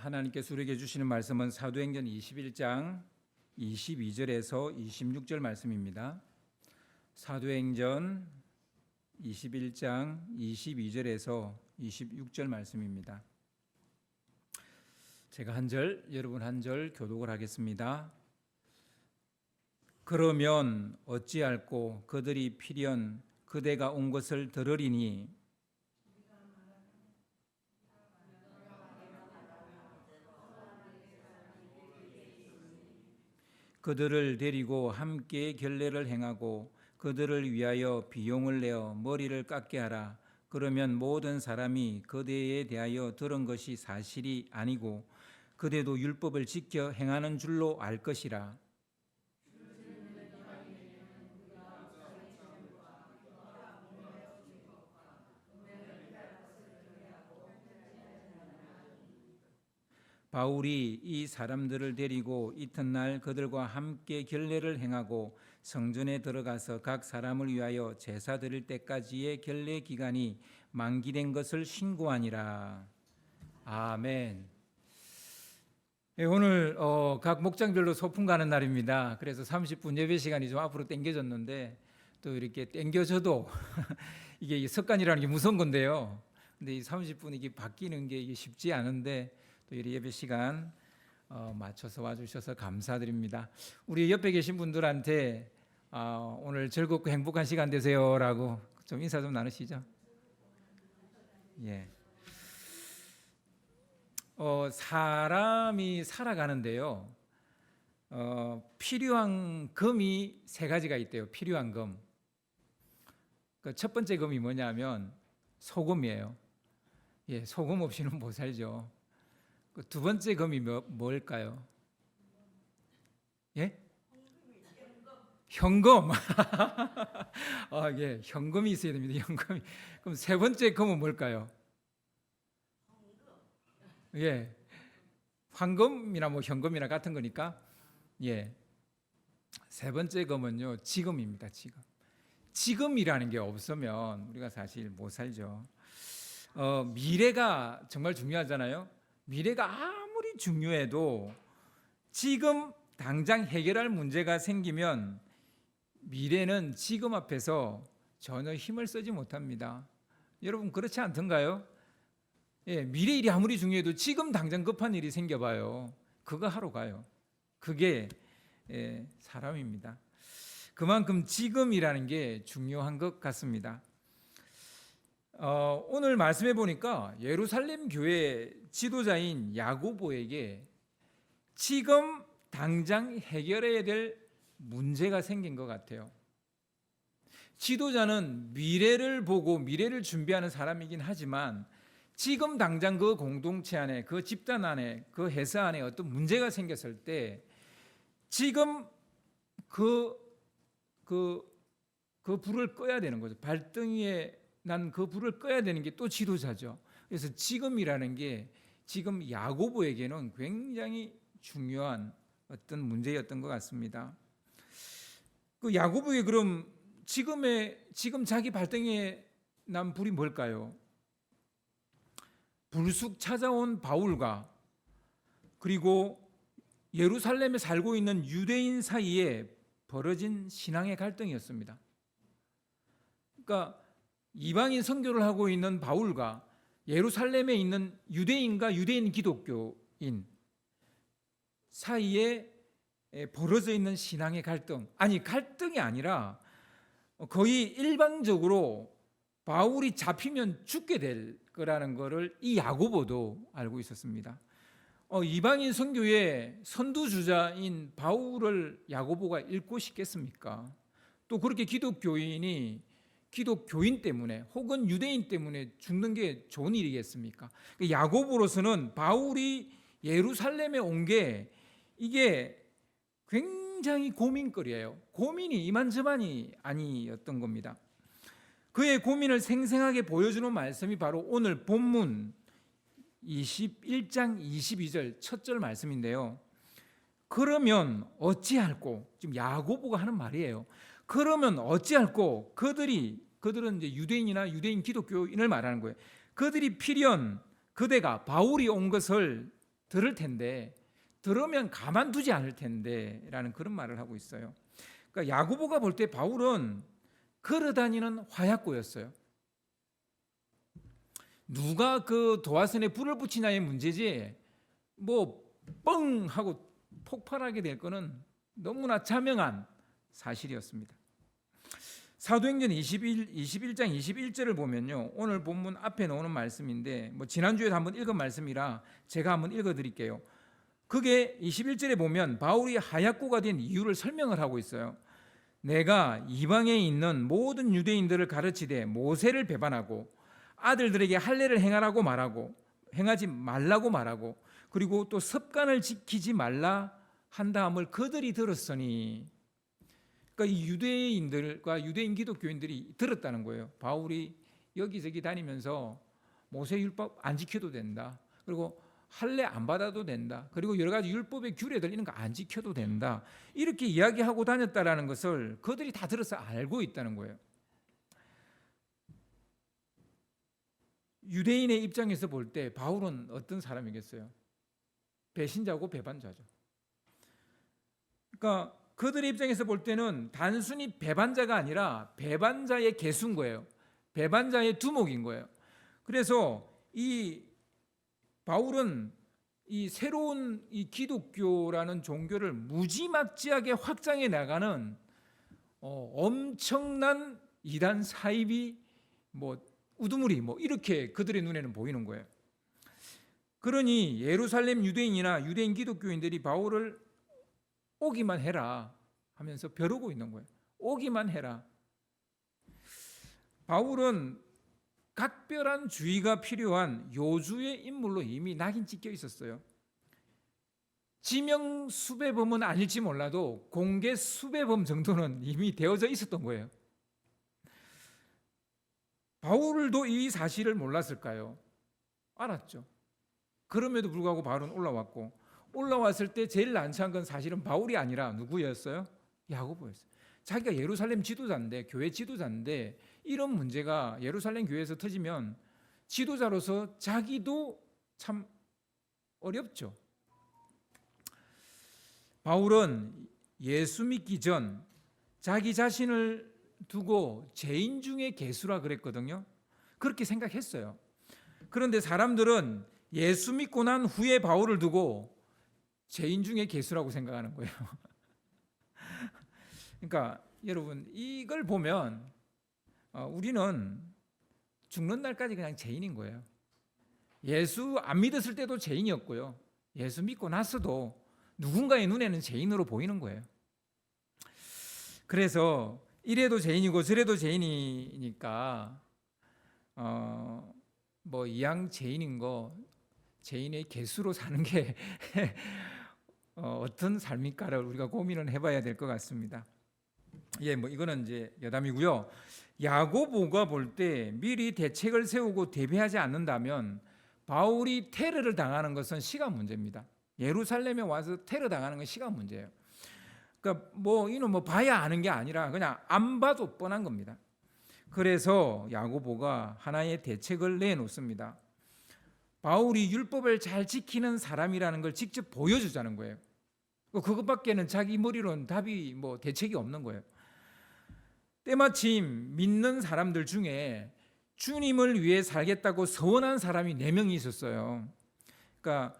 하나님께서 우리에게 주시는 말씀은 사도행전 21장 22절에서 26절 말씀입니다. 사도행전 21장 22절에서 26절 말씀입니다. 제가 한 절, 여러분 한 절 교독을 하겠습니다. 그러면 어찌할꼬 그들이 필연 그대가 온 것을 들으리니 그들을 데리고 함께 결례를 행하고 그들을 위하여 비용을 내어 머리를 깎게 하라. 그러면 모든 사람이 그대에 대하여 들은 것이 사실이 아니고 그대도 율법을 지켜 행하는 줄로 알 것이라. 바울이 이 사람들을 데리고 이튿날 그들과 함께 결례를 행하고 성전에 들어가서 각 사람을 위하여 제사 드릴 때까지의 결례 기간이 만기된 것을 신고하니라. 아멘. 오늘 각 목장별로 소풍 가는 날입니다. 그래서 30분 예배 시간이 좀 앞으로 당겨졌는데 또 이렇게 당겨져도 이게 습관이라는 게 무서운 건데요. 근데 이 30분 이게 바뀌는 게 쉽지 않은데 또 이 예배 시간 맞춰서 와주셔서 감사드립니다. 우리 옆에 계신 분들한테 오늘 즐겁고 행복한 시간 되세요라고 좀 인사 좀 나누시죠. 예. 사람이 살아가는데요. 필요한 금이 세 가지가 있대요. 필요한 금. 첫 번째 금이 뭐냐면 소금이에요. 예, 소금 없이는 못 살죠. 두 번째 금이 뭘까요? 예? 현금. 예, 현금이 있어야 됩니다. 현금이. 그럼 세 번째 금은 뭘까요? 예, 황금이나 뭐 현금이나 같은 거니까. 예, 세 번째 금은요, 지금입니다. 지금이라는 게 없으면 우리가 사실 못 살죠. 미래가 정말 중요하잖아요. 미래가 아무리 중요해도 지금 당장 해결할 문제가 생기면 미래는 지금 앞에서 전혀 힘을 쓰지 못합니다. 여러분 그렇지 않던가요? 예, 미래 일이 아무리 중요해도 지금 당장 급한 일이 생겨봐요. 그거 하러 가요. 그게 사람입니다. 그만큼 지금이라는 게 중요한 것 같습니다. 오늘 말씀해 보니까 예루살렘 교회 지도자인 야고보에게 지금 당장 해결해야 될 문제가 생긴 것 같아요. 지도자는 미래를 보고 미래를 준비하는 사람이긴 하지만 지금 당장 그 공동체 안에, 그 집단 안에, 그 회사 안에 어떤 문제가 생겼을 때 지금 그 불을 꺼야 되는 거죠. 발등에 난 그 불을 꺼야 되는 게 또 지도자죠. 그래서 지금이라는 게 지금 야고보에게는 굉장히 중요한 어떤 문제였던 것 같습니다. 그 야고보의 그럼 지금 자기 발등에 난 불이 뭘까요? 불쑥 찾아온 바울과 그리고 예루살렘에 살고 있는 유대인 사이에 벌어진 신앙의 갈등이었습니다. 그러니까 이방인 선교를 하고 있는 바울과 예루살렘에 있는 유대인과 유대인 기독교인 사이에 벌어져 있는 신앙의 갈등. 아니, 갈등이 아니라 거의 일방적으로 바울이 잡히면 죽게 될 거라는 것을 이 야고보도 알고 있었습니다. 이방인 선교의 선두주자인 바울을 야고보가 읽고 싶겠습니까? 또 그렇게 기독교인 때문에 혹은 유대인 때문에 죽는 게 좋은 일이겠습니까? 야고보로서는 바울이 예루살렘에 온 게 이게 굉장히 고민거리예요. 고민이 이만저만이 아니었던 겁니다. 그의 고민을 생생하게 보여주는 말씀이 바로 오늘 본문 21장 22절 첫 절 말씀인데요. 그러면 어찌할꼬, 지금 야고보가 하는 말이에요. 그러면 어찌할꼬 그들은 이제 유대인이나 유대인 기독교인을 말하는 거예요. 그들이 필연 그대가 바울이 온 것을 들을 텐데 들으면 가만두지 않을 텐데라는 그런 말을 하고 있어요. 그러니까 야고보가 볼 때 바울은 걸어다니는 화약고였어요. 누가 그 도화선에 불을 붙이냐의 문제지 뭐 뻥 하고 폭발하게 될 거는 너무나 자명한 사실이었습니다. 사도행전 21장 21절을 보면요, 오늘 본문 앞에 나오는 말씀인데 뭐 지난주에도 한번 읽은 말씀이라 제가 한번 읽어드릴게요. 그게 21절에 보면 바울이 하약고가 된 이유를 설명을 하고 있어요. 내가 이방에 있는 모든 유대인들을 가르치되 모세를 배반하고 아들들에게 할례를 행하지 말라고 말하고 그리고 또 습관을 지키지 말라 한 다음을 그들이 들었으니, 그러니까 이 유대인들과 유대인 기독교인들이 들었다는 거예요. 바울이 여기저기 다니면서 모세율법 안 지켜도 된다, 그리고 할례 안 받아도 된다, 그리고 여러 가지 율법의 규례들 이런 거 안 지켜도 된다, 이렇게 이야기하고 다녔다라는 것을 그들이 다 들어서 알고 있다는 거예요. 유대인의 입장에서 볼 때 바울은 어떤 사람이겠어요? 배신자고 배반자죠. 그러니까 그들의 입장에서 볼 때는 단순히 배반자가 아니라 배반자의 개수인 거예요. 배반자의 두목인 거예요. 그래서 이 바울은 이 새로운 이 기독교라는 종교를 무지막지하게 확장해 나가는 엄청난 이단 사입이 뭐 우두머리 뭐 이렇게 그들의 눈에는 보이는 거예요. 그러니 예루살렘 유대인이나 유대인 기독교인들이 바울을 오기만 해라 하면서 벼르고 있는 거예요. 오기만 해라. 바울은 각별한 주의가 필요한 요주의 인물로 이미 낙인 찍혀 있었어요. 지명 수배범은 아닐지 몰라도 공개 수배범 정도는 이미 되어져 있었던 거예요. 바울도 이 사실을 몰랐을까요? 알았죠. 그럼에도 불구하고 바울은 올라왔을 때 제일 난처한 건 사실은 바울이 아니라 누구였어요? 야고보였어요. 자기가 예루살렘 지도자인데, 교회 지도자인데 이런 문제가 예루살렘 교회에서 터지면 지도자로서 자기도 참 어렵죠. 바울은 예수 믿기 전 자기 자신을 두고 죄인 중에 괴수라 그랬거든요. 그렇게 생각했어요. 그런데 사람들은 예수 믿고 난 후에 바울을 두고 죄인 중에 괴수라고 생각하는 거예요. 그러니까 여러분, 이걸 보면 우리는 죽는 날까지 그냥 죄인인 거예요. 예수 안 믿었을 때도 죄인이었고요, 예수 믿고 나서도 누군가의 눈에는 죄인으로 보이는 거예요. 그래서 이래도 죄인이고 저래도 죄인이니까 뭐 이양 죄인인 거 죄인의 개수로 사는 게 어떤 삶일까를 우리가 고민을 해봐야 될 것 같습니다. 예, 뭐 이거는 이제 여담이고요. 야고보가 볼 때 미리 대책을 세우고 대비하지 않는다면 바울이 테러를 당하는 것은 시간 문제입니다. 예루살렘에 와서 테러 당하는 건 시간 문제예요. 그러니까 뭐 이는 뭐 봐야 아는 게 아니라 그냥 안 봐도 뻔한 겁니다. 그래서 야고보가 하나의 대책을 내놓습니다. 바울이 율법을 잘 지키는 사람이라는 걸 직접 보여주자는 거예요. 그것밖에는 자기 머리로는 답이 뭐 대책이 없는 거예요. 때마침 믿는 사람들 중에 주님을 위해 살겠다고 서원한 사람이 4명이 있었어요. 그러니까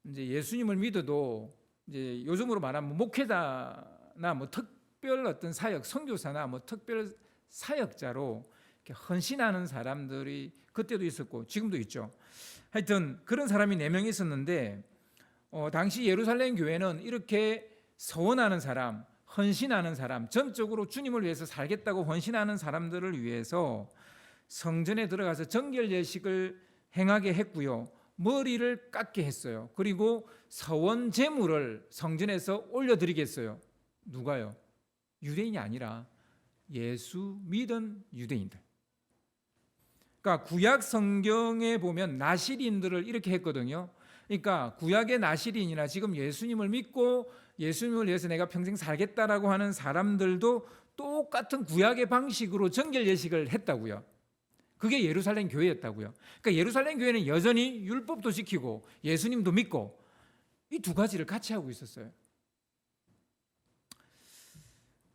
이제 예수님을 믿어도 이제 요즘으로 말하면 목회자나 뭐 특별 어떤 사역, 선교사나 뭐 특별 사역자로 이렇게 헌신하는 사람들이 그때도 있었고 지금도 있죠. 하여튼 그런 사람이 4명이 있었는데 당시 예루살렘 교회는 이렇게 서원하는 사람, 헌신하는 사람, 전적으로 주님을 위해서 살겠다고 헌신하는 사람들을 위해서 성전에 들어가서 정결 예식을 행하게 했고요, 머리를 깎게 했어요. 그리고 서원 제물을 성전에서 올려드리겠어요. 누가요? 유대인이 아니라 예수 믿은 유대인들. 그러니까 구약 성경에 보면 나실인들을 이렇게 했거든요. 그러니까 구약의 나실인이나 지금 예수님을 믿고 예수님을 위해서 내가 평생 살겠다라고 하는 사람들도 똑같은 구약의 방식으로 정결 예식을 했다고요. 그게 예루살렘 교회였다고요. 그러니까 예루살렘 교회는 여전히 율법도 지키고 예수님도 믿고 이 두 가지를 같이 하고 있었어요.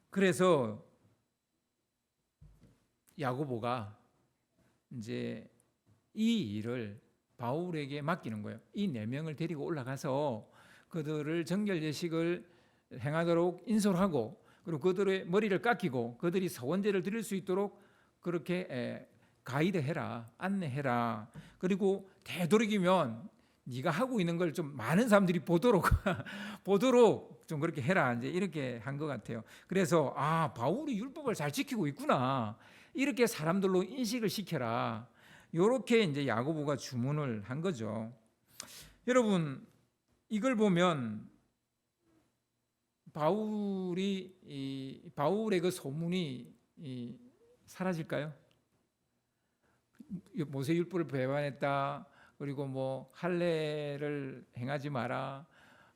그래서 야고보가 이제 이 일을 바울에게 맡기는 거예요. 이 4명을 데리고 올라가서 그들을 정결 예식을 행하도록 인솔하고, 그리고 그들의 머리를 깎이고 그들이 서원제를 드릴 수 있도록 그렇게 가이드해라, 안내해라. 그리고 되도록이면 네가 하고 있는 걸 좀 많은 사람들이 보도록 보도록 좀 그렇게 해라. 이제 이렇게 한 것 같아요. 그래서 바울이 율법을 잘 지키고 있구나, 이렇게 사람들로 인식을 시켜라. 이렇게 이제 야고보가 주문을 한 거죠. 여러분, 이걸 보면 바울의 그 소문이 사라질까요? 모세 율법을 배반했다, 그리고 뭐 할례를 행하지 마라,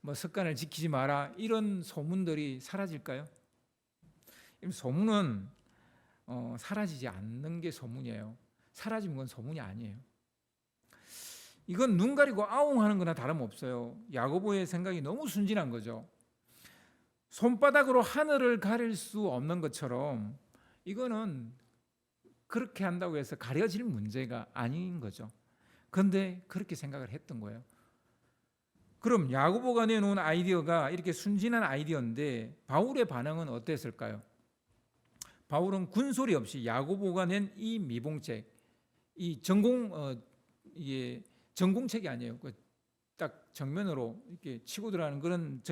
뭐 습관을 지키지 마라, 이런 소문들이 사라질까요? 소문은 사라지지 않는 게 소문이에요. 사라진 건 소문이 아니에요. 이건 눈 가리고 아웅하는 거나 다름없어요. 야고보의 생각이 너무 순진한 거죠. 손바닥으로 하늘을 가릴 수 없는 것처럼 이거는 그렇게 한다고 해서 가려질 문제가 아닌 거죠. 그런데 그렇게 생각을 했던 거예요. 그럼 야고보가 내놓은 아이디어가 이렇게 순진한 아이디어인데 바울의 반응은 어땠을까요? 바울은 군소리 없이 야고보가 낸 이 미봉책, 이 이게 전공책이 아니에요. 딱 정면으로 이렇게 치고 들어가는 그런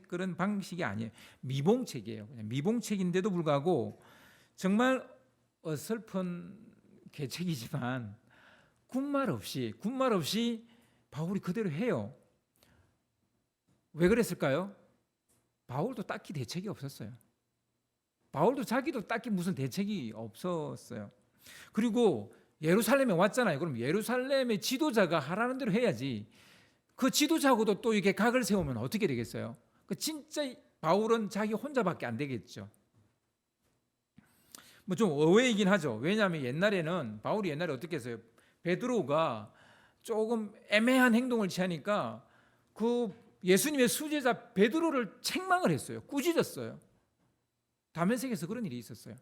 그런 방식이 아니에요. 미봉책이에요. 그냥 미봉책인데도 불구하고 정말 어설픈 계책이지만 군말 없이 바울이 그대로 해요. 왜 그랬을까요? 바울도 딱히 대책이 없었어요. 바울도 자기도 딱히 무슨 대책이 없었어요. 그리고 예루살렘에 왔잖아요. 그럼 예루살렘의 지도자가 하라는 대로 해야지. 그 지도자하고도 또 이렇게 각을 세우면 어떻게 되겠어요? 진짜 바울은 자기 혼자밖에 안 되겠죠. 뭐 좀 어웨이긴 하죠. 왜냐하면 바울이 옛날에 어떻게 했어요? 베드로가 조금 애매한 행동을 취하니까 그 예수님의 수제자 베드로를 책망을 했어요. 꾸짖었어요. 다메섹에서 그런 일이 있었어요.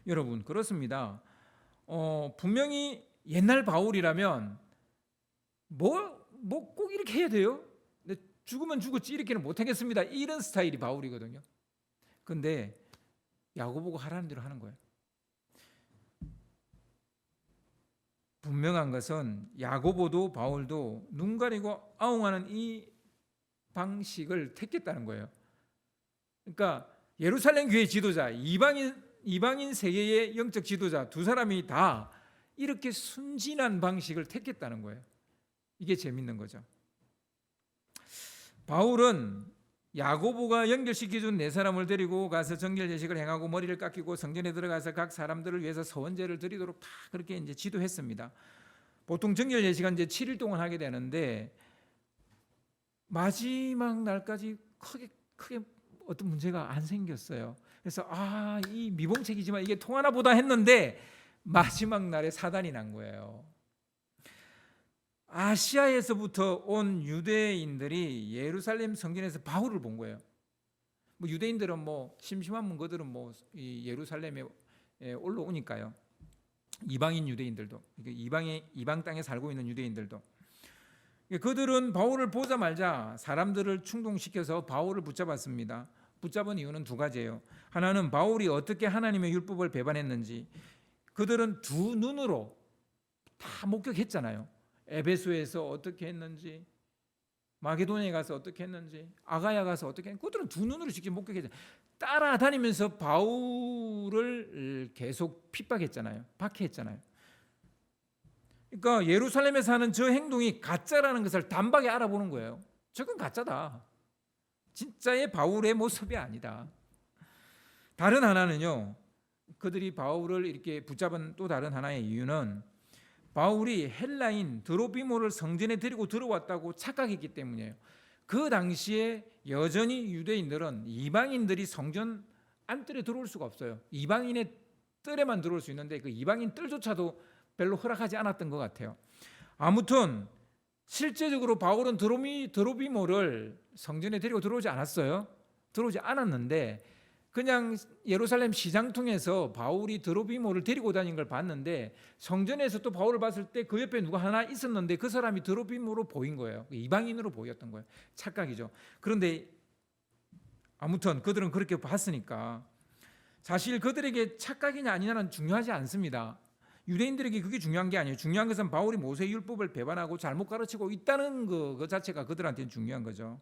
여러분, 그렇습니다. 분명히 옛날 바울이라면 뭐 꼭 이렇게 해야 돼요? 죽으면 죽었지 이렇게는 못하겠습니다, 이런 스타일이 바울이거든요. 근데 야고보가 하라는 대로 하는 거예요. 분명한 것은 야고보도 바울도 눈 가리고 아웅하는 이 방식을 택했다는 거예요. 그러니까 예루살렘 교회 지도자, 이방인 세계의 영적 지도자 두 사람이 다 이렇게 순진한 방식을 택했다는 거예요. 이게 재밌는 거죠. 바울은 야고보가 연결시켜준 4사람을 데리고 가서 정결 예식을 행하고 머리를 깎이고 성전에 들어가서 각 사람들을 위해서 서원제를 드리도록 다 그렇게 이제 지도했습니다. 보통 정결 예식은 이제 7일 동안 하게 되는데 마지막 날까지 크게 어떤 문제가 안 생겼어요. 그래서 이 미봉책이지만 이게 통하나 보다 했는데 마지막 날에 사단이 난 거예요. 아시아에서부터 온 유대인들이 예루살렘 성전에서 바울을 본 거예요. 뭐 유대인들은 뭐 심심한 그들은 뭐 이 예루살렘에 올라오니까요. 이방인 유대인들도, 이방 땅에 살고 있는 유대인들도, 그들은 바울을 보자마자 사람들을 충동시켜서 바울을 붙잡았습니다. 붙잡은 이유는 2가지예요. 하나는 바울이 어떻게 하나님의 율법을 배반했는지 그들은 두 눈으로 다 목격했잖아요. 에베소에서 어떻게 했는지, 마게도니아에 가서 어떻게 했는지, 아가야 가서 어떻게 했는지 그들은 두 눈으로 직접 목격했잖아요. 따라다니면서 바울을 계속 핍박했잖아요. 박해했잖아요. 그러니까 예루살렘에서 하는 저 행동이 가짜라는 것을 단박에 알아보는 거예요. 저건 가짜다. 진짜의 바울의 모습이 아니다. 다른 하나는요, 그들이 바울을 이렇게 붙잡은 또 다른 하나의 이유는 바울이 헬라인 드로피모를 성전에 데리고 들어왔다고 착각했기 때문이에요. 그 당시에 여전히 유대인들은 이방인들이 성전 안뜰에 들어올 수가 없어요. 이방인의 뜰에만 들어올 수 있는데 그 이방인 뜰조차도 별로 허락하지 않았던 것 같아요. 아무튼 실제적으로 바울은 드로비모를 성전에 데리고 들어오지 않았어요. 들어오지 않았는데 그냥 예루살렘 시장통에서 바울이 드로비모를 데리고 다닌 걸 봤는데 성전에서 또 바울을 봤을 때 그 옆에 누가 하나 있었는데 그 사람이 드로비모로 보인 거예요. 이방인으로 보였던 거예요. 착각이죠. 그런데 아무튼 그들은 그렇게 봤으니까 사실 그들에게 착각이냐 아니냐는 중요하지 않습니다. 유대인들에게 그게 중요한 게 아니에요. 중요한 것은 바울이 모세율법을 배반하고 잘못 가르치고 있다는 그 자체가 그들한테는 중요한 거죠.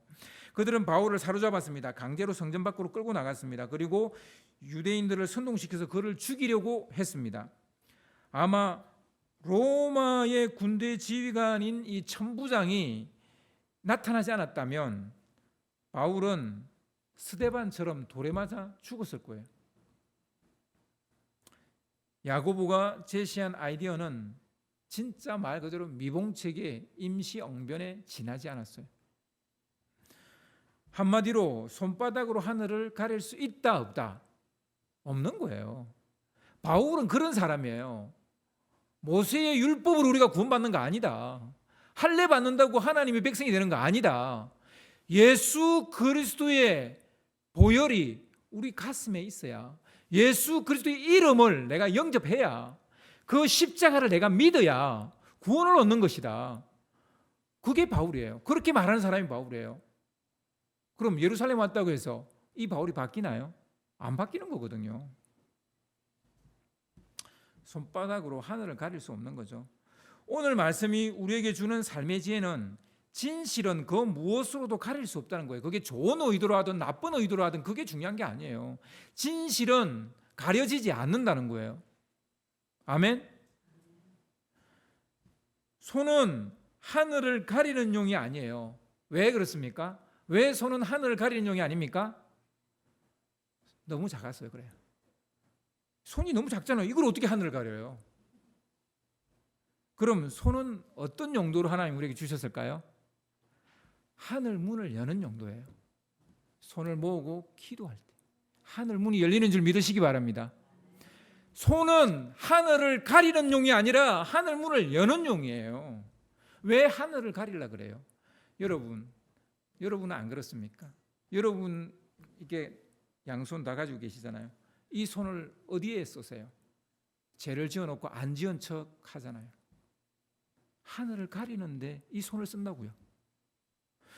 그들은 바울을 사로잡았습니다. 강제로 성전 밖으로 끌고 나갔습니다. 그리고 유대인들을 선동시켜서 그를 죽이려고 했습니다. 아마 로마의 군대 지휘관인 이 천부장이 나타나지 않았다면 바울은 스데반처럼 돌에 맞아 죽었을 거예요. 야고보가 제시한 아이디어는 진짜 말 그대로 미봉책의 임시엉변에 지나지 않았어요. 한마디로 손바닥으로 하늘을 가릴 수 있다 없다? 없는 거예요. 바울은 그런 사람이에요. 모세의 율법으로 우리가 구원받는 거 아니다. 할례 받는다고 하나님의 백성이 되는 거 아니다. 예수 그리스도의 보혈이 우리 가슴에 있어야, 예수 그리스도의 이름을 내가 영접해야, 그 십자가를 내가 믿어야 구원을 얻는 것이다. 그게 바울이에요. 그렇게 말하는 사람이 바울이에요. 그럼 예루살렘 왔다고 해서 이 바울이 바뀌나요? 안 바뀌는 거거든요. 손바닥으로 하늘을 가릴 수 없는 거죠. 오늘 말씀이 우리에게 주는 삶의 지혜는 진실은 그 무엇으로도 가릴 수 없다는 거예요. 그게 좋은 의도로 하든 나쁜 의도로 하든 그게 중요한 게 아니에요. 진실은 가려지지 않는다는 거예요. 아멘. 손은 하늘을 가리는 용이 아니에요. 왜 그렇습니까? 왜 손은 하늘을 가리는 용이 아닙니까? 너무 작았어요. 그래요. 손이 너무 작잖아요. 이걸 어떻게 하늘을 가려요? 그럼 손은 어떤 용도로 하나님 우리에게 주셨을까요? 하늘 문을 여는 용도예요. 손을 모으고 기도할 때 하늘 문이 열리는 줄 믿으시기 바랍니다. 손은 하늘을 가리는 용이 아니라 하늘 문을 여는 용이에요. 왜 하늘을 가리려 그래요? 여러분은 안 그렇습니까? 여러분 이게 양손 다 가지고 계시잖아요. 이 손을 어디에 쓰세요? 죄를 지어놓고 안 지은 척 하잖아요. 하늘을 가리는데 이 손을 쓴다고요.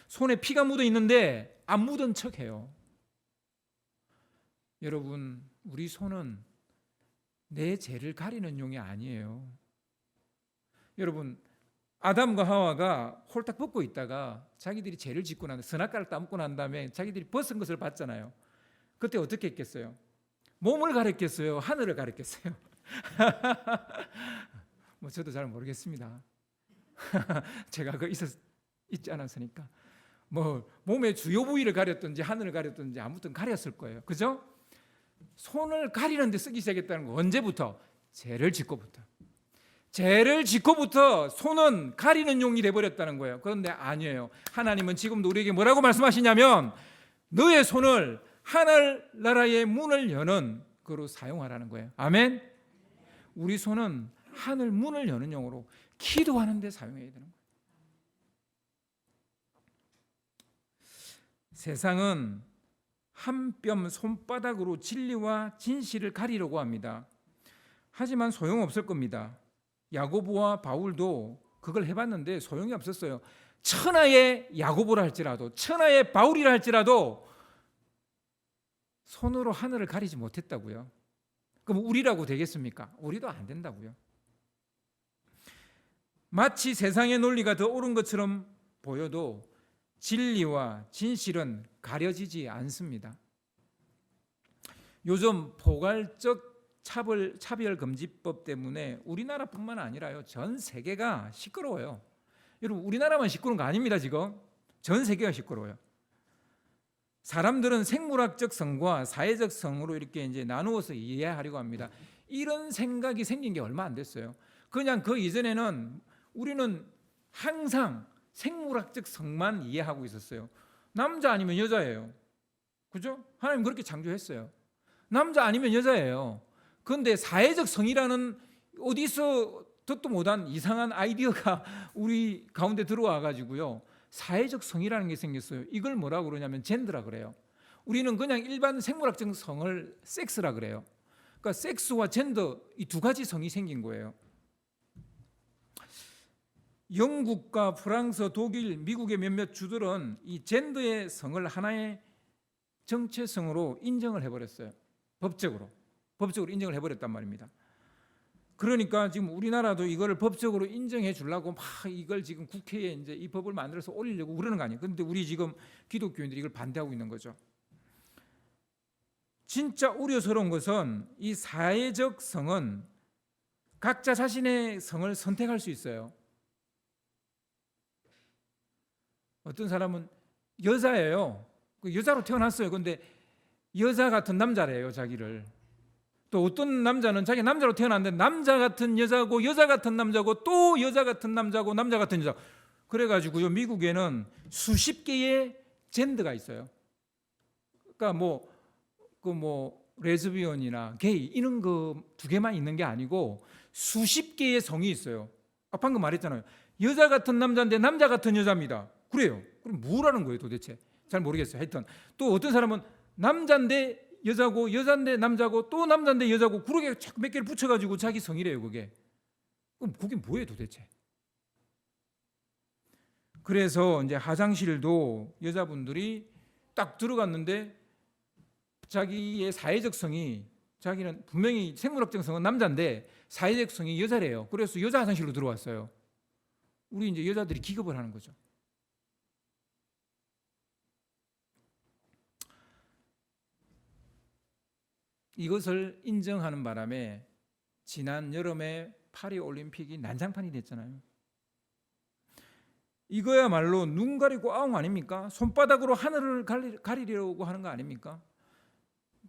손에 피가 묻어 있는데 안 묻은 척해요. 여러분, 우리 손은 내 죄를 가리는 용이 아니에요. 여러분, 아담과 하와가 홀딱 벗고 있다가 자기들이 죄를 짓고 난 선악과를 따먹고 난 다음에 자기들이 벗은 것을 봤잖아요. 그때 어떻게 했겠어요? 몸을 가렸겠어요? 하늘을 가렸겠어요? 뭐 저도 잘 모르겠습니다. 제가 있지 않았으니까. 뭐 몸의 주요 부위를 가렸든지 하늘을 가렸든지 아무튼 가렸을 거예요. 그죠? 손을 가리는 데 쓰기 시작했다는 거 언제부터? 죄를 짓고부터 손은 가리는 용이 돼버렸다는 거예요. 그런데 아니에요. 하나님은 지금도 우리에게 뭐라고 말씀하시냐면 너의 손을 하늘나라의 문을 여는 그로 사용하라는 거예요. 아멘. 우리 손은 하늘 문을 여는 용으로 기도하는 데 사용해야 되는 거예요. 세상은 한 뼘 손바닥으로 진리와 진실을 가리려고 합니다. 하지만 소용없을 겁니다. 야고보와 바울도 그걸 해봤는데 소용이 없었어요. 천하의 야고보라 할지라도, 천하의 바울이라 할지라도 손으로 하늘을 가리지 못했다고요. 그럼 우리라고 되겠습니까? 우리도 안 된다고요. 마치 세상의 논리가 더 옳은 것처럼 보여도 진리와 진실은 가려지지 않습니다. 요즘 포괄적 차별금지법 때문에 우리나라뿐만 아니라요, 전 세계가 시끄러워요. 여러분, 우리나라만 시끄러운 거 아닙니다. 지금 전 세계가 시끄러워요. 사람들은 생물학적 성과 사회적 성으로 이렇게 이제 나누어서 이해하려고 합니다. 이런 생각이 생긴 게 얼마 안 됐어요. 그냥 그 이전에는 우리는 항상 생물학적 성만 이해하고 있었어요. 남자 아니면 여자예요. 그죠? 하나님 그렇게 창조했어요. 남자 아니면 여자예요. 그런데 사회적 성이라는 어디서 듣도 못한 이상한 아이디어가 우리 가운데 들어와 가지고요. 사회적 성이라는 게 생겼어요. 이걸 뭐라고 그러냐면 젠더라 그래요. 우리는 그냥 일반 생물학적 성을 섹스라 그래요. 그러니까 섹스와 젠더 이 두 가지 성이 생긴 거예요. 영국과 프랑스, 독일, 미국의 몇몇 주들은 이 젠더의 성을 하나의 정체성으로 인정을 해버렸어요. 법적으로 인정을 해버렸단 말입니다. 그러니까 지금 우리나라도 이거를 법적으로 인정해 주려고 막 이걸 지금 국회에 이제 이 법을 만들어서 올리려고 그러는 거 아니에요. 그런데 우리 지금 기독교인들이 이걸 반대하고 있는 거죠. 진짜 우려스러운 것은 이 사회적 성은 각자 자신의 성을 선택할 수 있어요. 어떤 사람은 여자예요. 여자로 태어났어요. 그런데 여자 같은 남자래요, 자기를. 또 어떤 남자는 자기 남자로 태어났는데 남자 같은 여자고 여자 같은 남자고 또 여자 같은 남자고 남자 같은 여자. 그래가지고요, 미국에는 수십 개의 젠더가 있어요. 그러니까 레즈비언이나 게이 이런 거 두 개만 있는 게 아니고 수십 개의 성이 있어요. 방금 말했잖아요. 여자 같은 남자인데 남자 같은 여자입니다. 그래요. 그럼 뭐라는 거예요, 도대체? 잘 모르겠어요. 하여튼 또 어떤 사람은 남자인데 여자고 여자인데 남자고 또 남자인데 여자고 그러게 자꾸 몇 개를 붙여가지고 자기 성이래요. 그게. 그럼 그게 뭐예요, 도대체? 그래서 이제 화장실도 여자분들이 딱 들어갔는데 자기의 사회적 성이, 자기는 분명히 생물학적 성은 남자인데 사회적 성이 여자래요. 그래서 여자 화장실로 들어왔어요. 우리 이제 여자들이 기겁을 하는 거죠. 이것을 인정하는 바람에 지난 여름에 파리 올림픽이 난장판이 됐잖아요. 이거야말로 눈 가리고 아웅 아닙니까? 손바닥으로 하늘을 가리려고 하는 거 아닙니까?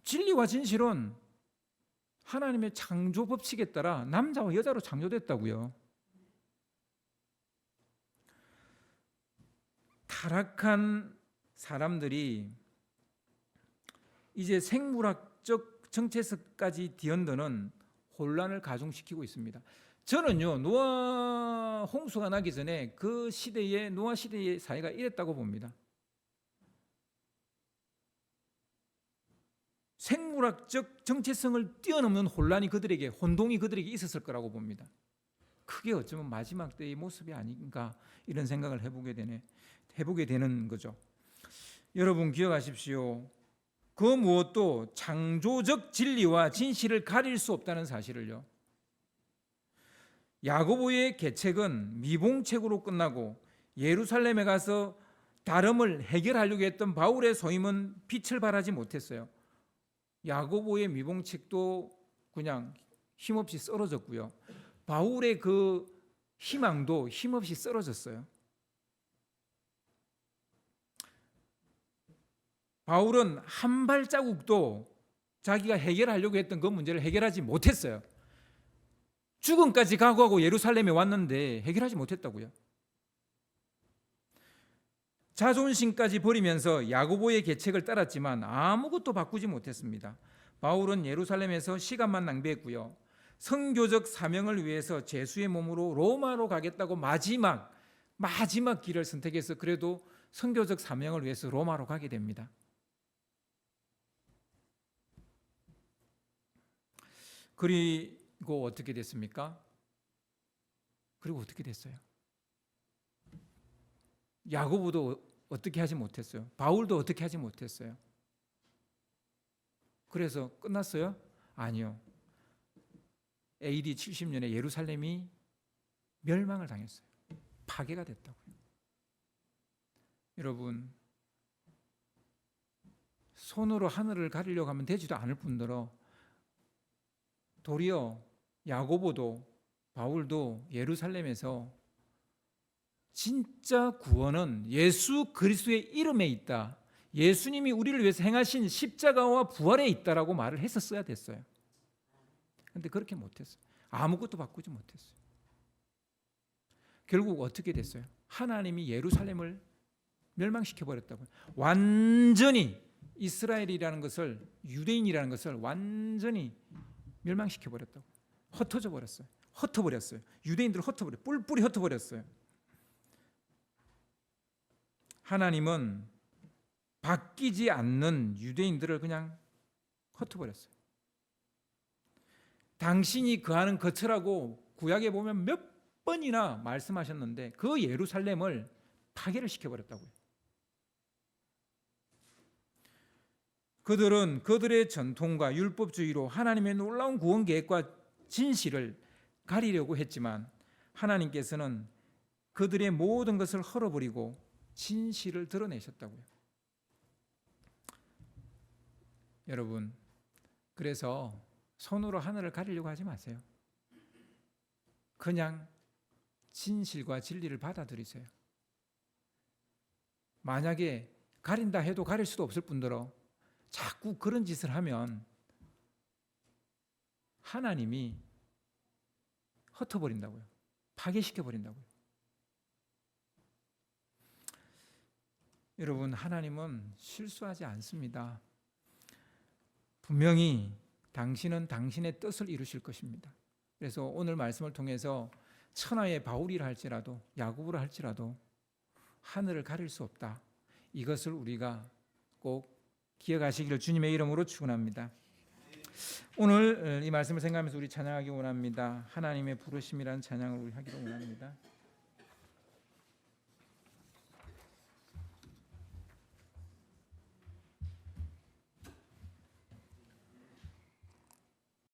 진리와 진실은 하나님의 창조 법칙에 따라 남자와 여자로 창조됐다고요. 타락한 사람들이 이제 생물학적 정체성까지 뒤흔드는 혼란을 가중시키고 있습니다. 저는요, 노아 홍수가 나기 전에 그 시대의 노아 시대의 사회가 이랬다고 봅니다. 생물학적 정체성을 뛰어넘는 혼란이 그들에게, 혼동이 그들에게 있었을 거라고 봅니다. 그게 어쩌면 마지막 때의 모습이 아닌가 이런 생각을 해보게 되는 거죠. 여러분 기억하십시오. 그 무엇도 창조적 진리와 진실을 가릴 수 없다는 사실을요. 야고보의 계책은 미봉책으로 끝나고 예루살렘에 가서 다름을 해결하려고 했던 바울의 소임은 빛을 발하지 못했어요. 야고보의 미봉책도 그냥 힘없이 쓰러졌고요. 바울의 그 희망도 힘없이 쓰러졌어요. 바울은 한 발자국도 자기가 해결하려고 했던 그 문제를 해결하지 못했어요. 죽음까지 각오하고 예루살렘에 왔는데 해결하지 못했다고요. 자존심까지 버리면서 야고보의 계책을 따랐지만 아무것도 바꾸지 못했습니다. 바울은 예루살렘에서 시간만 낭비했고요. 선교적 사명을 위해서 제수의 몸으로 로마로 가겠다고 마지막 길을 선택해서 그래도 선교적 사명을 위해서 로마로 가게 됩니다. 그리고 어떻게 됐습니까? 그리고 어떻게 됐어요? 야고보도 어떻게 하지 못했어요. 바울도 어떻게 하지 못했어요. 그래서 끝났어요? 아니요. AD 70년에 예루살렘이 멸망을 당했어요. 파괴가 됐다고요. 여러분, 손으로 하늘을 가리려고 하면 되지도 않을 뿐더러 도리어 야고보도 바울도 예루살렘에서 진짜 구원은 예수 그리스도의 이름에 있다. 예수님이 우리를 위해서 행하신 십자가와 부활에 있다라고 말을 했었어야 됐어요. 그런데 그렇게 못했어요. 아무것도 바꾸지 못했어요. 결국 어떻게 됐어요? 하나님이 예루살렘을 멸망시켜버렸다고요. 완전히 이스라엘이라는 것을, 유대인이라는 것을 완전히 멸망시켜버렸다고. 흩어져 버렸어요. 흩어버렸어요. 유대인들을 흩어버려 뿔뿔이 흩어버렸어요. 하나님은 바뀌지 않는 유대인들을 그냥 흩어버렸어요. 당신이 거하는 거처라고 구약에 보면 몇 번이나 말씀하셨는데 그 예루살렘을 파괴를 시켜버렸다고요. 그들은 그들의 전통과 율법주의로 하나님의 놀라운 구원 계획과 진실을 가리려고 했지만 하나님께서는 그들의 모든 것을 헐어버리고 진실을 드러내셨다고요. 여러분, 그래서 손으로 하늘을 가리려고 하지 마세요. 그냥 진실과 진리를 받아들이세요. 만약에 가린다 해도 가릴 수도 없을 뿐더러 자꾸 그런 짓을 하면 하나님이 흩어버린다고요. 파괴시켜버린다고요. 여러분, 하나님은 실수하지 않습니다. 분명히 당신은 당신의 뜻을 이루실 것입니다. 그래서 오늘 말씀을 통해서 천하의 바울이라 할지라도 야고보라 할지라도 하늘을 가릴 수 없다. 이것을 우리가 꼭 기억하시기를 주님의 이름으로 축원합니다. 오늘 이 말씀을 생각하면서 우리 찬양하기 원합니다. 하나님의 부르심이라는 찬양을 우리 하기를 원합니다.